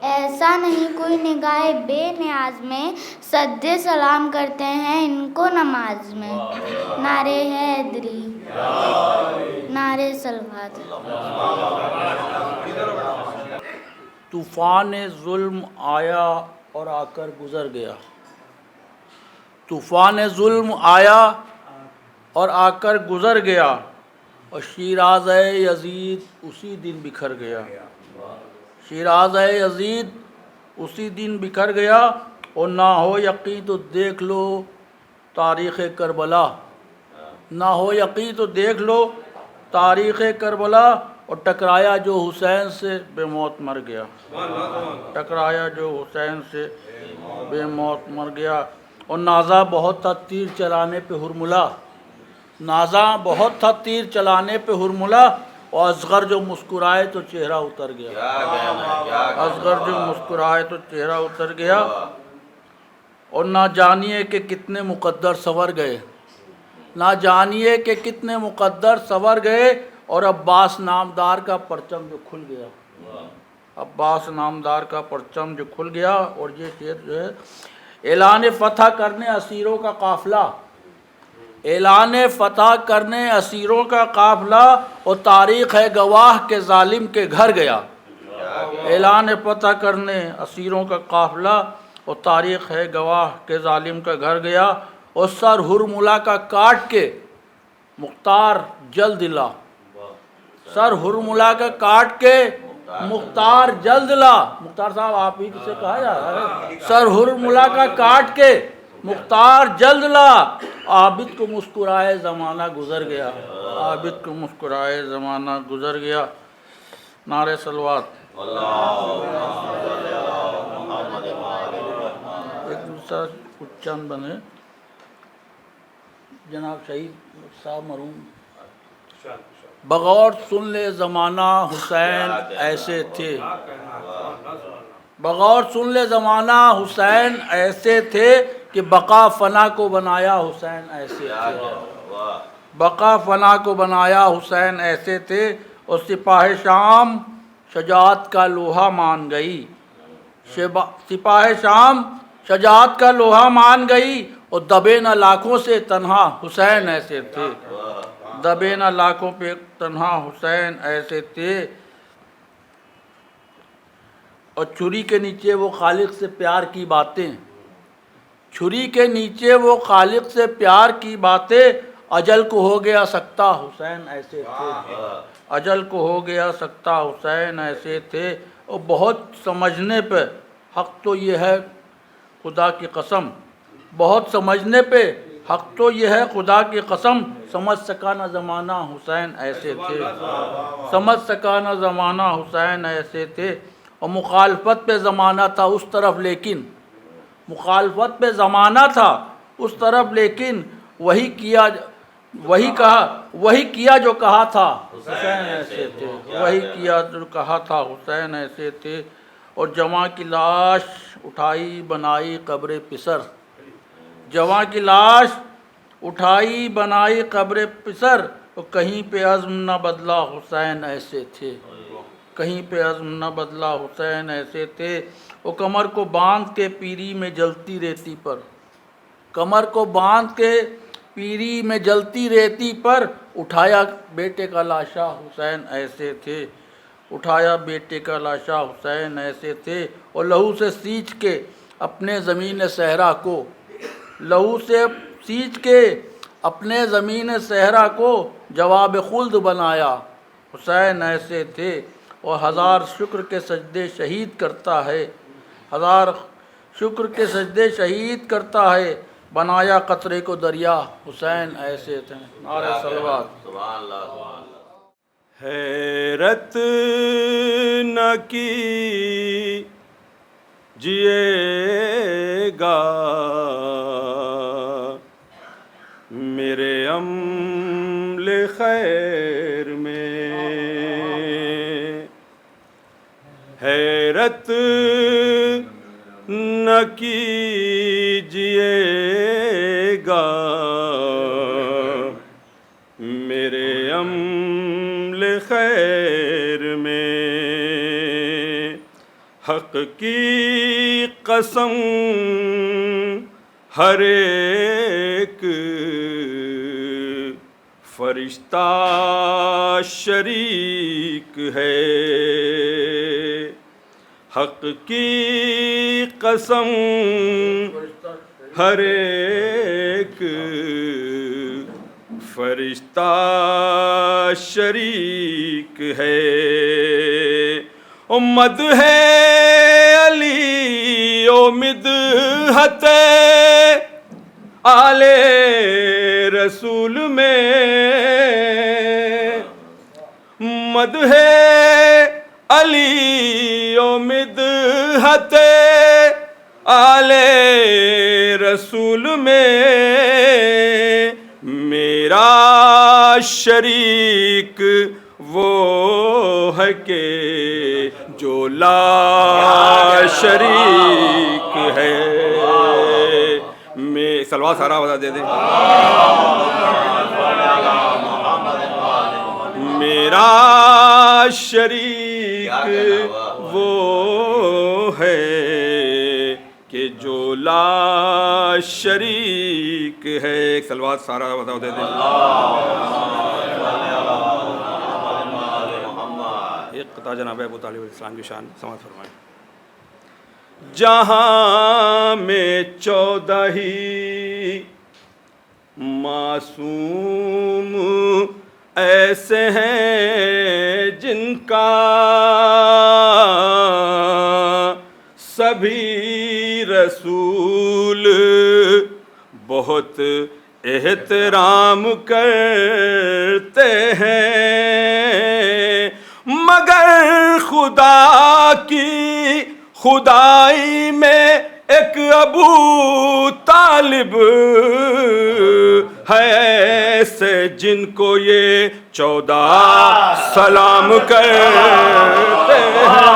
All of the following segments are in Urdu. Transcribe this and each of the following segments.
ایسا نہیں کوئی نگاہ بے نیاز میں سجدے سلام کرتے ہیں ان کو نماز میں. نعرہ حیدری، نعرہ سلوات. طوفان ظلم آیا اور آ کر گزر گیا. طوفان ظلم آیا اور آ کر گزر گیا اور شیراز یزید اسی دن بکھر گیا. شیراز یزید اسی دن بکھر گیا. اور نہ ہو یقین تو دیکھ لو تاریخ کربلا. نہ ہو یقین تو دیکھ لو تاریخ کربلا. اور ٹکرایا جو حسین سے بے موت مر گیا. ٹکرایا جو حسین سے بے موت مر گیا. اور نازا بہت تھا تیر چلانے پہ ہرملا. نازا بہت تھا تیر چلانے پہ ہرملا. اور اصغر جو مسکرائے تو چہرہ اتر گیا. اصغر جو مسکرائے تو چہرہ اتر گیا. اور نہ جانیے کہ کتنے مقدر سنور گئے. نہ جانیے کہ کتنے مقدر سنور گئے. اور عباس نامدار کا پرچم جو کھل گیا. عباس نامدار کا پرچم جو کھل گیا. اور یہ شعر جو ہے اعلان فتح کرنے اسیروں کا قافلہ. اعلان فتح کرنے اسیروں کا قافلہ. اور تاریخ ہے گواہ کے ظالم کے گھر گیا. اعلان فتح کرنے اسیروں کا قافلہ. اور تاریخ ہے گواہ کے ظالم کا گھر گیا. اور سر ہرملا کا کاٹ کے مختار جلد لا. سر ہرملا کا کاٹ کے مختار جلد لا. مختار صاحب آپ ہی سے کہا جا رہا ہے. سر ہرملا کا کاٹ کے مختار جلد لا. عابد کو مسکرائے زمانہ گزر گیا. عابد کو مسکرائے زمانہ گزر گیا. نعرہ صلوات. ایک دوسرا کچھ چند بنے. جناب شہید صاحب مرحوم بغور سن لے زمانہ حسین ایسے تھے. بغور سن لے زمانہ حسین ایسے تھے کہ بقا فنا کو بنایا حسین ایسے تھے. بقا فنا کو بنایا حسین ایسے تھے. اور سپاہ شام شجاعت کا لوہا مان گئی. سپاہ شام شجاعت کا لوہا مان گئی. اور دبے نہ لاکھوں سے تنہا حسین ایسے تھے. دبے نہ لاکھوں پہ تنہا حسین ایسے تھے. اور چھری کے نیچے وہ خالق سے پیار کی باتیں. چھری کے نیچے وہ خالق سے پیار کی باتیں. اجل کو ہو گیا سکتا حسین ایسے تھے. اجل کو ہو گیا سکتا حسین ایسے تھے. اور بہت سمجھنے پہ حق تو یہ ہے خدا کی قسم. بہت سمجھنے پہ حق تو یہ ہے خدا کی قسم. سمجھ سکا نہ زمانہ حسین ایسے تھے. سمجھ سکا نہ زمانہ حسین ایسے تھے. اور مخالفت پہ زمانہ تھا اس طرف لیکن مخالفت پہ زمانہ تھا اس طرف لیکن وہی کیا جو کہا تھا حسین ایسے تھے. وہی کیا جو کہا تھا حسین ایسے تھے. اور جواں کی لاش اٹھائی بنائی قبر پسر. جواں کی لاش اٹھائی بنائی قبر پسر. اور کہیں پہ عزم نہ بدلا حسین ایسے تھے. کہیں پہ عزم نہ بدلا حسین ایسے تھے. اور کمر کو باندھ کے پیری میں جلتی ریتی پر. کمر کو باندھ کے پیری میں جلتی ریتی پر. اٹھایا بیٹے کا لاشا حسین ایسے تھے. اٹھایا بیٹے کا لاشا حسین ایسے تھے. اور لہو سے سینچ کے اپنے زمین صحرا کو لہو سے سینچ کے اپنے زمین صحرا کو جواب خلد بنایا حسین ایسے تھے. اور ہزار شکر کے سجدے شہید کرتا ہے. ہزار شکر کے سجدے شہید کرتا ہے. بنایا قطرے کو دریا حسین ایسے تھے. نعرہ صلوات. حیرت نہ کی جیے گا میرے عمل خیر میں. حیرت نہ کیجیے گا میرے عمل خیر میں. حق کی قسم ہر ایک فرشتہ شریک ہے، حق کی قسم ہر ایک فرشتہ شریک ہے، مد ہے علی و مدحت آل رسول میں، مد ہے علی و مدحت آل رسول میں، میرا شریک وہ ہے کہ جو لا شریک ہے، میں سلوات سارا بتا دے دیں، میرا شریک وہ ہے کہ جو لا شریک ہے، ایک سلوات سارا بتا دے دیں، ایک قطع جناب ابو طالب علیہ السلام کی شان سماعت فرمائیں۔ جہاں میں 14 ہی معصوم ایسے ہیں جن کا سبھی رسول بہت احترام کرتے ہیں، مگر خدا کی خدائی میں ایک ابو طالب ہے ایسے جن کو یہ 14 سلام کرتے ہیں،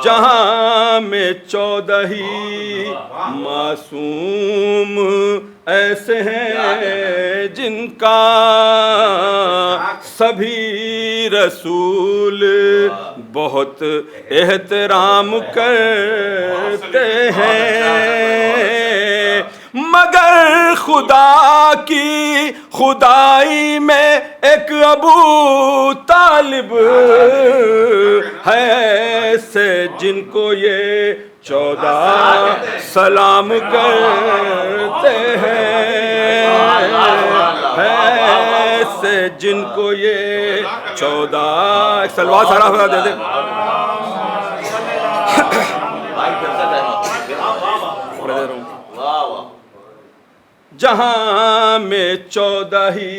جہاں میں 14 ہی معصوم ایسے ہیں جن کا سبھی رسول بہت احترام کرتے ہیں، مگر خدا کی خدائی میں ایک ابو طالب ہے ایسے جن کو یہ 14 سلام کرتے ہیں، ایسے جن کو یہ 14 ایک سلوات سارا بتا دے دیں، جہاں میں 14 ہی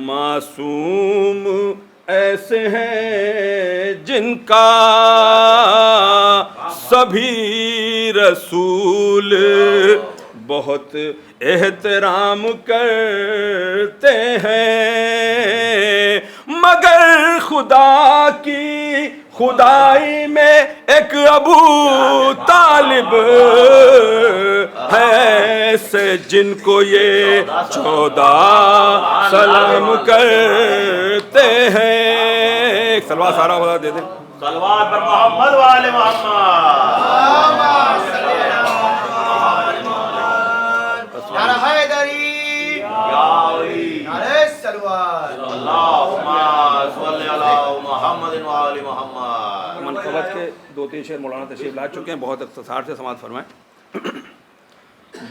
معصوم ایسے ہیں جن کا سبھی رسول بہت احترام کرتے ہیں، مگر خدا کی خدائی میں ایک ابو طالب ہے ایسے جن کو یہ 14 سلام کرتے ہیں، ایک سلوات سارا بتا دے دیں، صلوات پر محمد وآل محمد، نعرہ حیدری، نعرہ صلوات، اللہم صلی علی محمد وآل محمد۔ منقبت کے 2-3 شعر مولانا تشریف لا چکے ہیں، بہت اختصار سے سماعت فرمائیں۔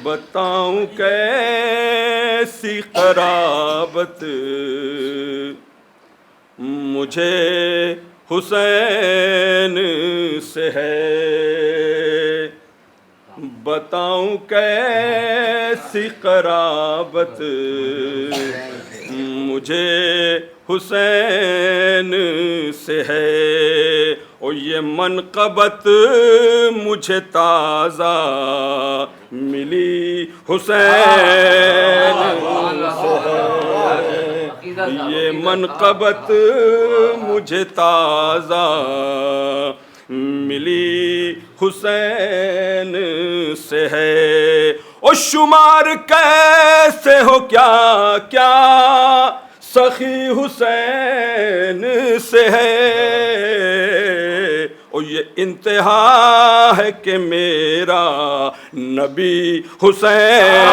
بتاؤں کیسی قرابت مجھے حسین سے ہے، بتاؤں کیسی قرابت مجھے حسین سے ہے، اور یہ منقبت مجھے تازہ ملی حسین سے ہے، یہ منقبت مجھے تازہ ملی حسین سے ہے، اور شمار کیسے ہو کیا کیا سخی حسین سے ہے، اور یہ انتہا ہے کہ میرا نبی حسین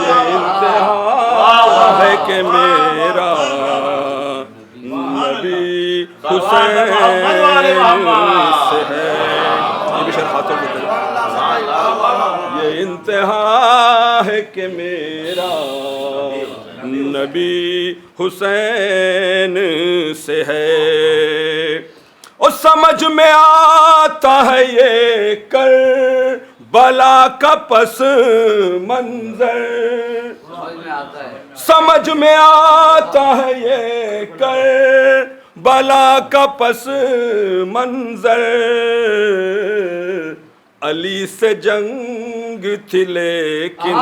یہ انتہا ہے کہ میرا نبی حسین سے ہے۔ یہ بھی شرح خاطر دیتے ہیں، یہ انتہا ہے کہ میرا نبی حسین سے ہے، اور سمجھ میں آتا ہے یہ کربلا کا پس منظر، سمجھ میں آتا ہے یہ کربلا کا پس منظر، علی سے جنگ تھی لیکن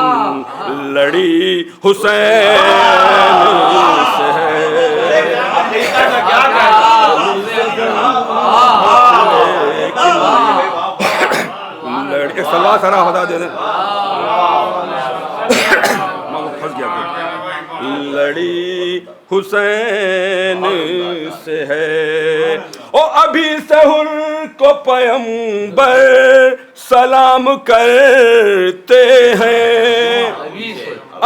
لڑی حسین سے ہے، لڑی سلوات سارا بتا دے دیں، پھنس گیا لڑی حسین سے ہے، او ابھی سحر کو پیغمبر سلام کرتے ہیں،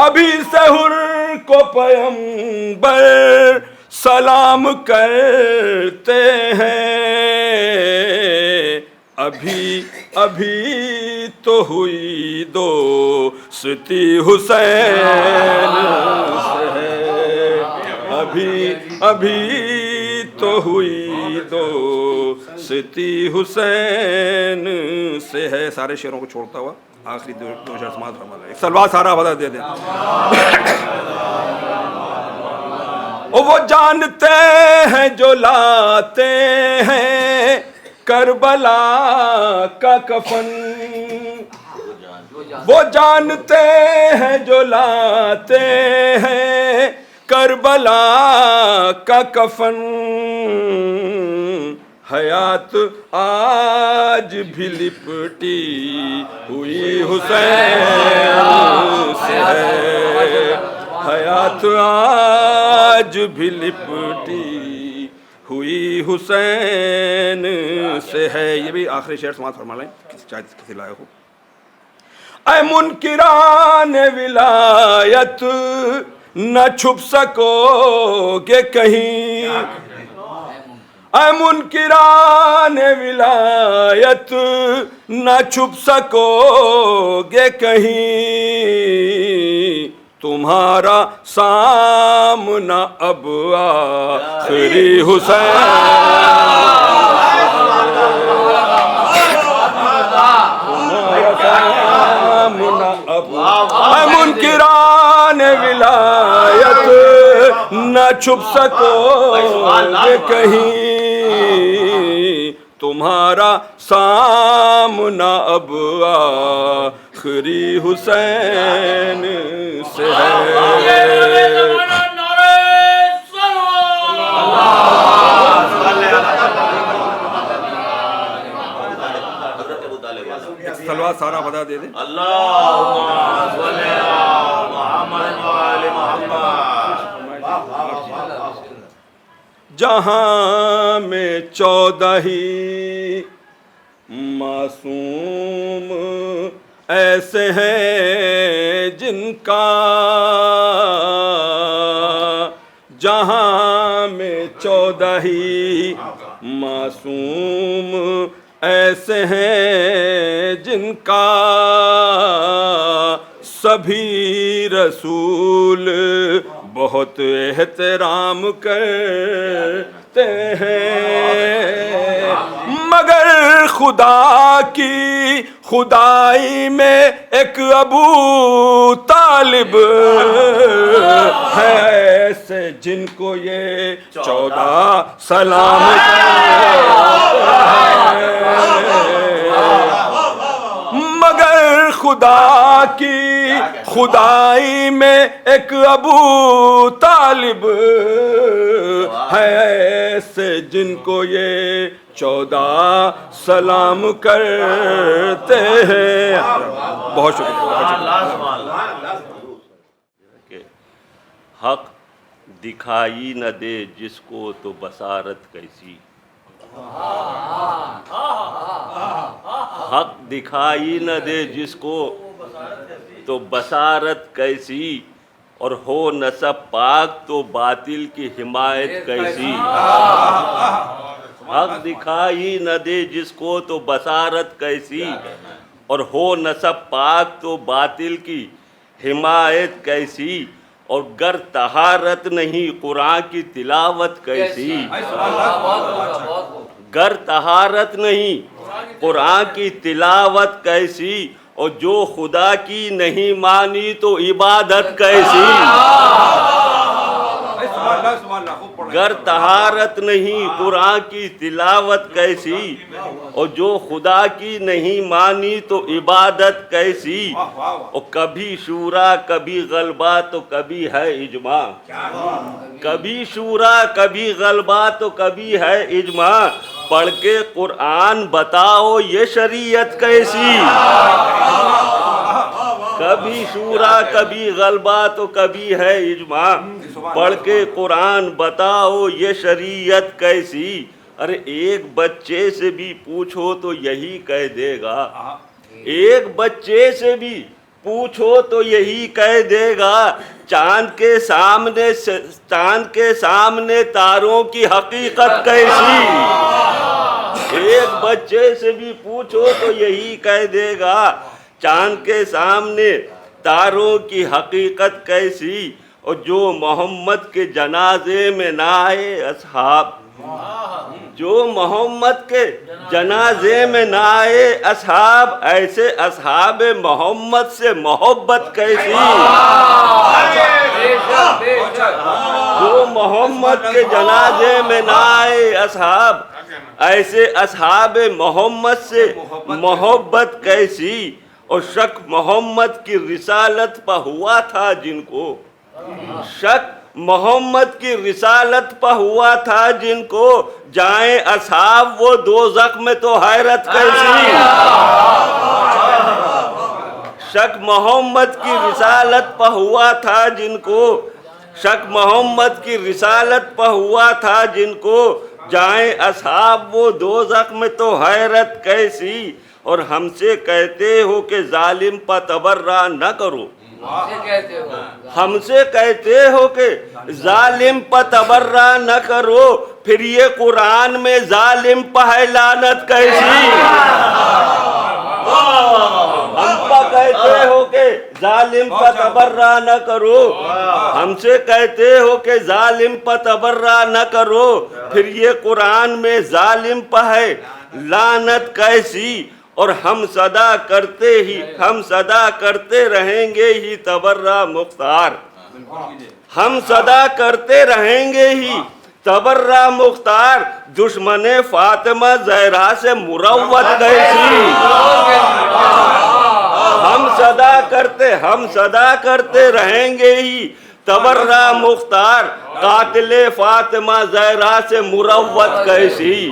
ابھی سحر کو پیغمبر سلام کرتے ہیں، ابھی تو ہوئی دوستی حسین سے ہے، ابھی تو ہوئی دوستی حسین سے ہے۔ سارے شعروں کو چھوڑتا ہوا آخری دو شعر سماعت فرما لیں، ایک سلوات سارا ودا دے دیں۔ وہ جانتے ہیں جو لاتے ہیں کربلا کا کفن، وہ جانتے ہیں جو لاتے ہیں کربلا کا کفن، حیات آج بھی لپٹی ہوئی حسین سے ہے، حیات آج بھی لپٹی ہوئی حسین سے ہے۔ یہ بھی آخری شعر سماعت فرما لیں، شاید کسی لائق ہو۔ اے منکران ولایت نہ چھپ سکو گے کہیں، اے منکران ولایت نہ چھپ سکو گے کہیں، تمہارا سامنا اب آخری حسین، سامنا اب اے منکران ولایت نہ چھپ سکو گے کہیں، تمہارا سامنا اب آخری حسین سے ہے۔ سلوات سارا بتا دے دیں۔ اللہم صلی علی محمد و آل محمد۔ جہاں میں 14 معصوم ایسے ہیں جن کا، جہاں میں 14 معصوم ایسے ہیں جن کا سبھی رسول بہت احترام کرتے ہیں، مگر خدا کی خدائی میں ایک ابو طالب ہے ایسے جن کو یہ 14 سلام مگر خدا کی خدائی میں ایک ابو طالب ہے ایسے جن کو یہ 14 سلام کرتے ہیں. بہت شکریہ. حق دکھائی نہ دے جس کو تو بصارت کیسی. حق دکھائی نہ دے جس کو تو بصارت کیسی، اور ہو نسب پاک تو باطل کی حمایت کیسی. حق دکھائی نہ دے جس کو تو بصارت کیسی، اور ہو نسب پاک تو باطل کی حمایت کیسی. اور گر طہارت نہیں قرآن کی تلاوت کیسی. گر طہارت نہیں قرآن کی تلاوت کیسی، اور جو خدا کی نہیں مانی تو عبادت کیسی. گر طہارت نہیں قرآن کی تلاوت کیسی، اور جو خدا کی نہیں مانی تو عبادت کیسی. اور کبھی شورا کبھی غلبہ تو کبھی ہے اجماع. کبھی شورا کبھی غلبہ تو کبھی ہے اجماع. پڑھ کے قرآن بتاؤ یہ شریعت کیسی. کبھی شورا کبھی غلبہ تو کبھی ہے اجماع. پڑھ کے قرآن بتاؤ یہ شریعت کیسی. ارے ایک بچے سے بھی پوچھو تو یہی کہہ دے گا. ایک بچے سے بھی پوچھو تو یہی کہہ دے گا. چاند کے سامنے تاروں کی حقیقت کیسی. ایک بچے سے بھی پوچھو تو یہی کہہ دے گا. چاند کے سامنے تاروں کی حقیقت کیسی. اور جو محمد کے جنازے میں نہ آئے اصحاب، جو محمد کے جنازے میں نہ آئے اصحاب، ایسے اصحاب محمد سے محبت کیسی. جو محمد کے جنازے میں نہ آئے اصحاب، ایسے اصحاب محمد سے محبت کیسی. اور شک محمد کی رسالت پہ ہوا تھا جن کو، شک محمد کی رسالت پہ ہوا تھا جن کو، جائیں اصحاب وہ دوزخ میں تو حیرت کیسی. شک محمد کی رسالت پہ ہوا تھا جن کو، شک محمد کی رسالت پہ ہوا تھا جن کو، جائیں اصحاب وہ دوزخ میں تو حیرت کیسی. اور ہم سے کہتے ہو کہ ظالم پہ تبرہ نہ کرو. ہم سے کہتے ہو کہ ظالم پہ تبرہ نہ کرو، پھر یہ قرآن میں ظالم پہ ہے لعنت کیسی. ہم پہ کہتے ہو کہ ظالم پہ تبرہ نہ کرو، ہم سے کہتے ہو کہ ظالم پہ تبرہ نہ کرو، پھر یہ قرآن میں ظالم پہ ہے لعنت کیسی. اور ہم صدا کرتے رہیں گے ہی تبرہ مختار. ہم صدا کرتے رہیں گے ہی تبرہ مختار. دشمن فاطمہ زہرا سے مروت کیسی. ہم صدا کرتے رہیں گے ہی تبرہ مختار. قاتل فاطمہ زہرا سے مروت کیسی.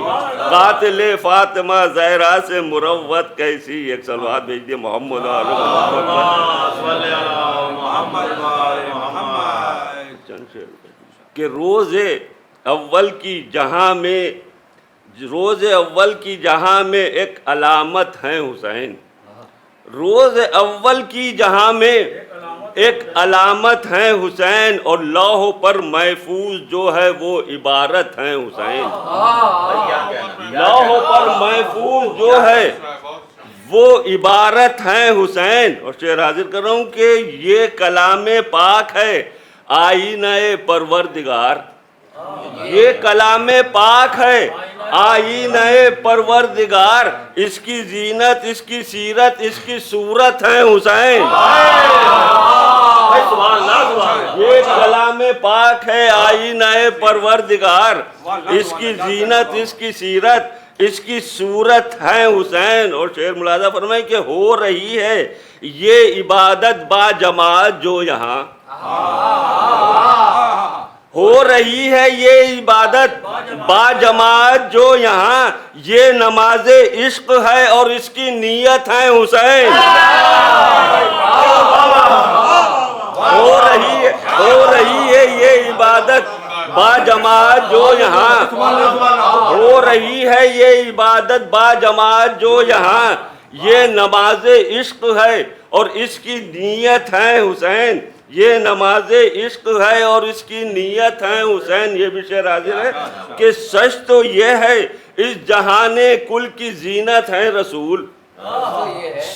قاتل فاطمہ زہرا سے مروت کیسی. ایک صلوات بھیج دیے محمد کہ روز اول کی جہاں میں ایک علامت ہے حسین. روز اول کی جہاں میں ایک علامت ہے حسین. اور لوح پر محفوظ جو ہے وہ عبارت ہے حسین. لوح پر محفوظ جو ہے وہ عبارت ہے حسین. اور شعر حاضر کر رہا ہوں کہ یہ کلام پاک ہے آئینہ پروردگار. یہ کلام پاک ہے آئینہ پروردگار. اس کی زینت، اس کی سیرت، اس کی صورت ہے حسین. یہ کلام پاک ہے آئینہ پروردگار. اس کی زینت، اس کی سیرت، اس کی صورت ہے حسین. اور شعر ملاحظہ فرمائیں کہ ہو رہی ہے یہ عبادت با جماعت جو یہاں ہو رہی ہے، یہ عبادت با جماعت جو یہاں، یہ نماز عشق ہے اور اس کی نیت ہے حسین۔ ہو رہی ہے یہ عبادت با جماعت جو یہاں ہو رہی ہے، یہ عبادت با جماعت جو یہاں، یہ نماز عشق ہے اور اس کی نیت ہے حسین۔ یہ نماز عشق ہے اور اس کی نیت ہے حسین۔ یہ بھی شعر حاضر ہے کہ سچ تو یہ ہے اس جہان کل کی زینت ہے رسول،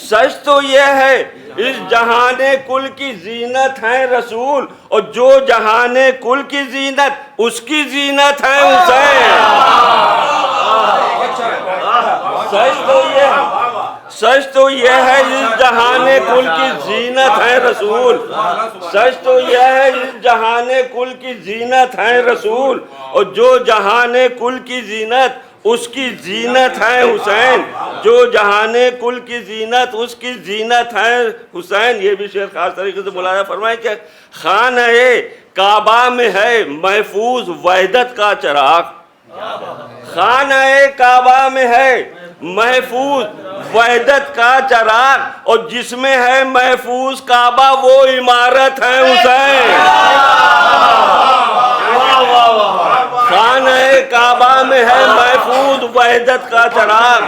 سچ تو یہ ہے اس جہان کل کی زینت ہے رسول، اور جو جہان کل کی زینت اس کی زینت ہے حسین۔ سچ تو یہ ہے اس جہان کل کی زینت ہے رسول، سچ تو یہ ہے اس جہان کل کی زینت ہے رسول، اور جو جہان کل کی زینت اس کی زینت ہے حسین، جو جہان کل کی زینت اس کی زینت ہے حسین۔ یہ بھی شعر خاص طریقے سے ملاحظہ فرمائے کہ خانہ کعبہ میں ہے محفوظ وحدت کا چراغ، خانہ کعبہ میں ہے محفوظ وحدت کا چراغ، اور جس میں ہے محفوظ کعبہ وہ عمارت ہے حسین۔ خانہ کعبہ میں ہے محفوظ وحدت کا چراغ،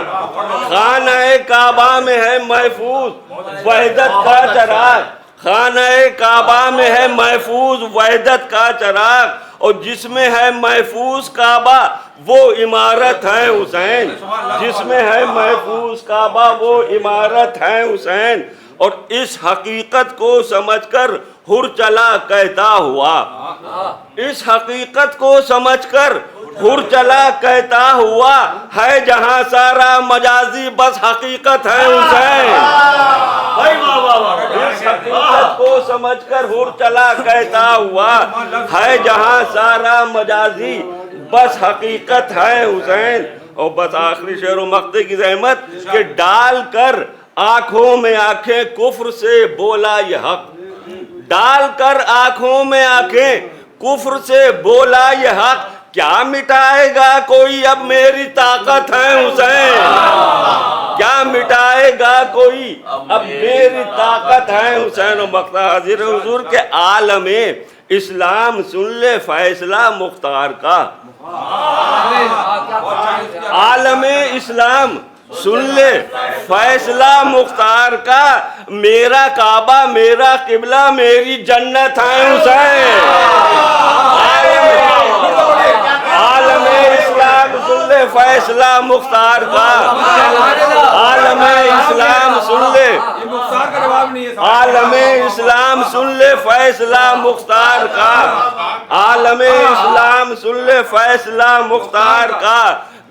خانہ کعبہ میں ہے محفوظ وحدت کا چراغ، خانہ کعبہ میں ہے محفوظ وحدت کا چراغ، اور جس میں ہے محفوظ کعبہ وہ عمارت ہے حسین، جس میں ہے محفوظ کعبہ وہ عمارت ہے حسین۔ اور اس حقیقت کو سمجھ کر ہر چلا کہتا ہوا، اس حقیقت کو سمجھ کر ہر چلا کہتا ہوا، ہے جہاں سارا مجازی بس حقیقت ہے حسین۔ اس حقیقت کو سمجھ کر ہر چلا کہتا ہوا، ہے جہاں سارا مجازی بس حقیقت ہے حسین۔ اور بس آخری شعر و مقطع کی زحمت کہ ڈال کر آنکھوں میں آنکھیں کفر سے بولا یہ حق، ڈال کر آنکھوں میں آنکھیں کفر سے بولا یہ حق، کیا مٹائے گا کوئی اب میری طاقت ہے حسین، کیا مٹائے گا کوئی اب میری طاقت ہے حسین۔ و مقطع حاضر ہے حضور کے عالم اسلام سن لے فیصلہ مختار کا، عالم اسلام سن لے فیصلہ مختار کا، میرا کعبہ میرا قبلہ میری جنت ہے حسین۔ عالم اسلام سن لے فیصلہ مختار کا، عالم اسلام سن لے، عالم اسلام سن لے فیصلہ مختار کا، عالم اسلام سن لے فیصلہ مختار کا،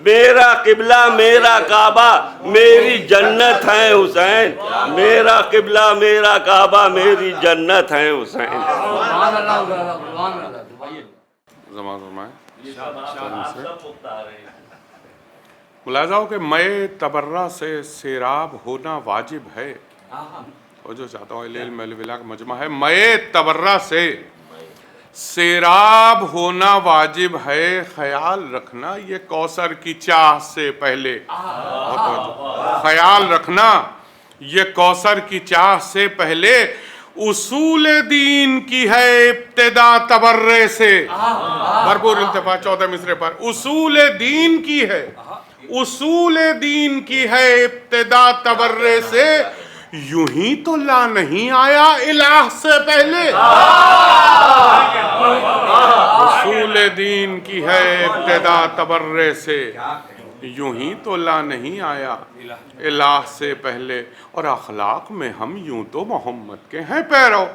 میرا قبلہ میرا کعبہ میری جنت ہے حسین، میرا قبلہ میرا کعبہ میری جنت ہے حسین۔ ملاحظہ ہو کہ مئے تبرہ سے سیراب ہونا واجب ہے، اور جو چاہتا ہوں علم الولا کا مجمع ہے، مئے تبرہ سے سیراب ہونا واجب ہے، خیال رکھنا یہ کوثر کی چاہ سے پہلے، خیال رکھنا یہ کوثر کی چاہ سے پہلے، اصول دین کی ہے ابتدا تبرے سے، بھرپور التفاع 14 مصرے پر، اصول دین کی ہے، اصول دین کی ہے ابتدا تبرے سے، یوں ہی تو لا نہیں آیا الہ سے پہلے، اصول دین کی ہے ابتدا تبرے سے، یوں ہی تو لا نہیں آیا الہ سے پہلے، اور اخلاق میں ہم یوں تو محمد کے ہیں پیرو،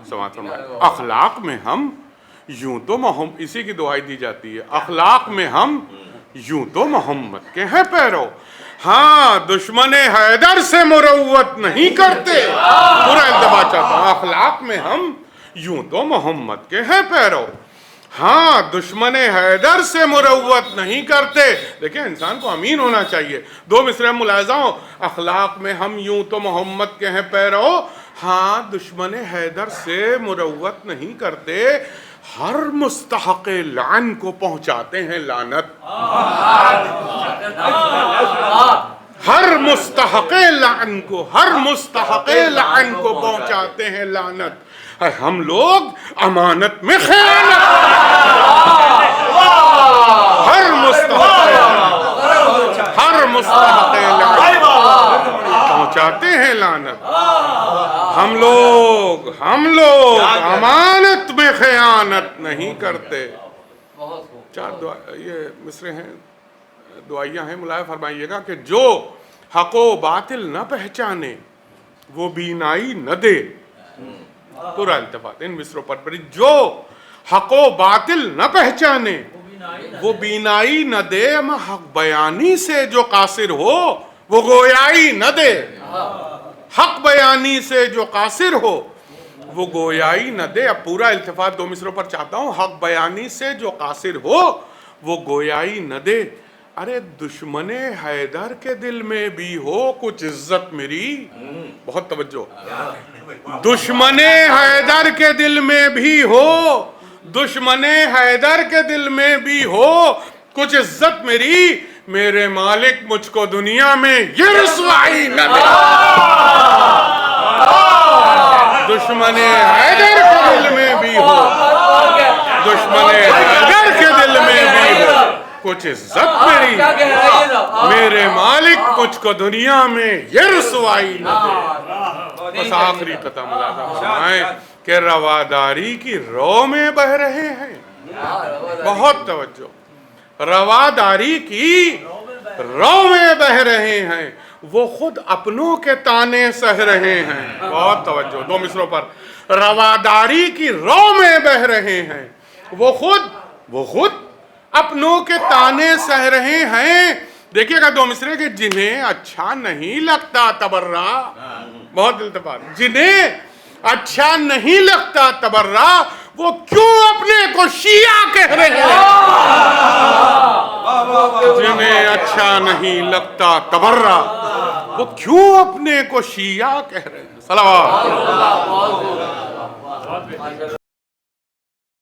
سماعت فرمائے، اخلاق میں ہم یوں تو محمد، اسی کی دعائی دی جاتی ہے، اخلاق میں ہم یوں تو محمد کے ہیں پیرو، ہاں دشمن حیدر سے مروت نہیں کرتے، پورا التفاع چاہتا ہوں، اخلاق میں ہم یوں تو محمد کے ہیں پیرو، ہاں دشمن حیدر سے مروت نہیں کرتے. دیکھیں انسان کو امین ہونا چاہیے. دو مصرع ملاحظہ ہو, اخلاق میں ہم یوں تو محمد کے ہیں پیرو, ہاں دشمن حیدر سے مروت نہیں کرتے, ہر مستحق لعن کو پہنچاتے ہیں لعنت. ہر مستحق لعن کو, ہر مستحق لعن کو پہنچاتے ہیں لعنت. ہم لوگ امانت میں خیانت, ہر مستحق لعن پہنچاتے ہیں لعنت. ہم لوگ امانت میں خیانت نہیں کرتے. چار یہ مصرے ہیں, دعائیاں ہیں, ملاحظہ فرمائیے گا کہ جو حق و باطل نہ پہچانے وہ بینائی نہ دے. پورا التفات ان مصروں پر پڑی. جو حق و باطل نہ پہچانے وہ بینائی نہ دے, اما حق بیانی سے جو قاصر ہو وہ گویائی نہ دے. حق بیانی سے جو قاصر ہو وہ گویائی نہ دے. اب پورا التفات دو مصروں پر چاہتا ہوں. حق بیانی سے جو قاصر ہو وہ گویائی نہ دے. ارے دشمن حیدر کے دل میں بھی ہو کچھ عزت میری, بہت توجہ, دشمن حیدر کے دل میں بھی ہو, دشمن حیدر کے دل میں بھی ہو کچھ عزت میری, میرے مالک مجھ کو دنیا میں یہ رسوائی نہ دے. دشمن حیدر کے دل میں بھی ہو, دشمن حیدر کے دل میں بھی ہو کچھ عزت میری, میرے مالک مجھ کو دنیا میں یہ رسوائی نہ دے. بس آخری قطعہ ملاحظہ فرمائیں کہ رواداری کی رو میں بہ رہے ہیں. بہت توجہ, رواداری کی رو میں بہ رہے ہیں, وہ خود اپنوں کے تانے سہ رہے ہیں. بہت توجہ دو مصروں پر. رواداری کی رو میں بہ رہے ہیں, وہ خود اپنوں کے تانے سہ رہے ہیں. دیکھیے گا دو مصرے کہ جنہیں اچھا نہیں لگتا تبرہ, بہت التفات, جنہیں اچھا نہیں لگتا تبرہ وہ کیوں اپنے کو شیعہ کہہ رہے ہیں. جنہیں اچھا نہیں لگتا تبرہ وہ کیوں اپنے کو شیعہ کہہ رہے ہیں. صلوات.